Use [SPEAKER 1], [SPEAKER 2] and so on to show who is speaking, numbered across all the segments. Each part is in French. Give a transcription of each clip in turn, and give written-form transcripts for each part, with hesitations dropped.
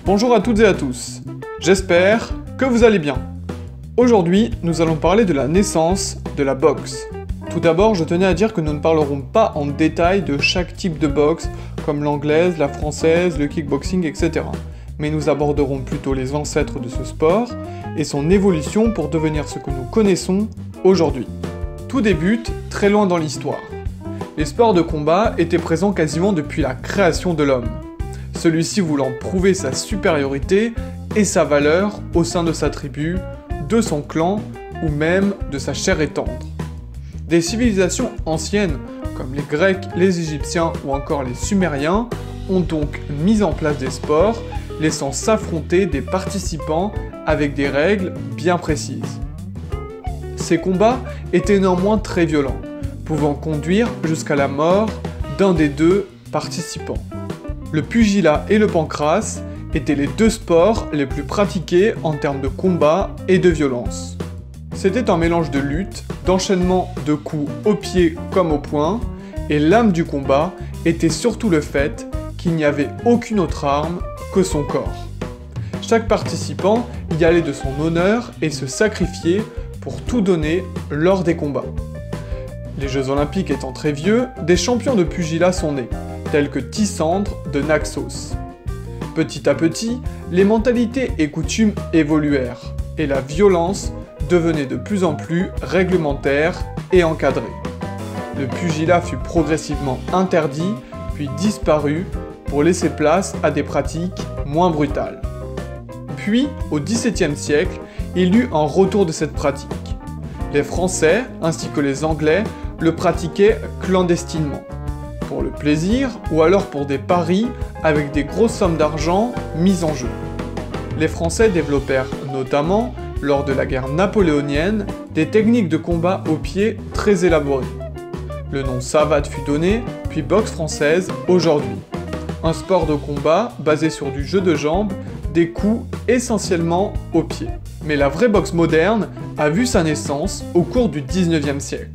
[SPEAKER 1] Bonjour à toutes et à tous, j'espère que vous allez bien. Aujourd'hui, nous allons parler de la naissance de la boxe. Tout d'abord, je tenais à dire que nous ne parlerons pas en détail de chaque type de boxe, comme l'anglaise, la française, le kickboxing, etc. Mais nous aborderons plutôt les ancêtres de ce sport et son évolution pour devenir ce que nous connaissons aujourd'hui. Tout débute très loin dans l'histoire. Les sports de combat étaient présents quasiment depuis la création de l'homme, celui-ci voulant prouver sa supériorité et sa valeur au sein de sa tribu, de son clan ou même de sa chair et tendre. Des civilisations anciennes, comme les Grecs, les Égyptiens ou encore les Sumériens, ont donc mis en place des sports, laissant s'affronter des participants avec des règles bien précises. Ces combats étaient néanmoins très violents, pouvant conduire jusqu'à la mort d'un des deux participants. Le pugilat et le pancrace étaient les deux sports les plus pratiqués en termes de combat et de violence. C'était un mélange de lutte, d'enchaînement de coups au pied comme au poing, et l'âme du combat était surtout le fait qu'il n'y avait aucune autre arme que son corps. Chaque participant y allait de son honneur et se sacrifiait pour tout donner lors des combats. Les Jeux Olympiques étant très vieux, des champions de pugilat sont nés, tels que Tisandre de Naxos. Petit à petit, les mentalités et coutumes évoluèrent, et la violence devenait de plus en plus réglementaire et encadrée. Le pugilat fut progressivement interdit, puis disparu, pour laisser place à des pratiques moins brutales. Puis, au XVIIe siècle, il y eut un retour de cette pratique. Les Français, ainsi que les Anglais, le pratiquaient clandestinement, pour le plaisir ou alors pour des paris avec des grosses sommes d'argent mises en jeu. Les Français développèrent notamment, lors de la guerre napoléonienne, des techniques de combat au pied très élaborées. Le nom savate fut donné, puis boxe française aujourd'hui. Un sport de combat basé sur du jeu de jambes, des coups essentiellement au pied. Mais la vraie boxe moderne a vu sa naissance au cours du 19e siècle.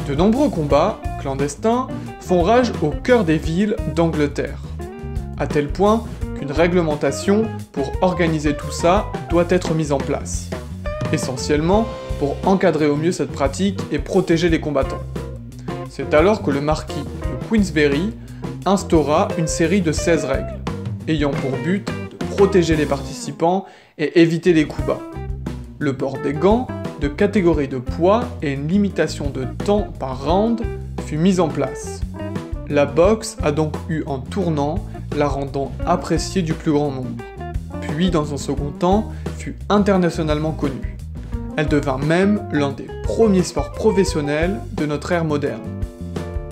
[SPEAKER 1] De nombreux combats, clandestins, font rage au cœur des villes d'Angleterre. À tel point qu'une réglementation pour organiser tout ça doit être mise en place. Essentiellement pour encadrer au mieux cette pratique et protéger les combattants. C'est alors que le marquis de Queensberry instaura une série de 16 règles, ayant pour but de protéger les participants et éviter les coups bas. Le port des gants, de catégories de poids et une limitation de temps par round fut mise en place. La boxe a donc eu un tournant, la rendant appréciée du plus grand nombre. Puis, dans un second temps, fut internationalement connue. Elle devint même l'un des premiers sports professionnels de notre ère moderne.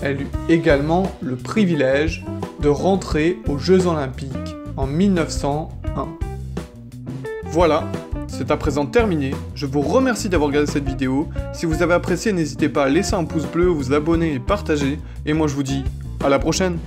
[SPEAKER 1] Elle eut également le privilège de rentrer aux Jeux Olympiques en 1901. Voilà, c'est à présent terminé. Je vous remercie d'avoir regardé cette vidéo. Si vous avez apprécié, n'hésitez pas à laisser un pouce bleu, vous abonner et partager. Et moi je vous dis à la prochaine.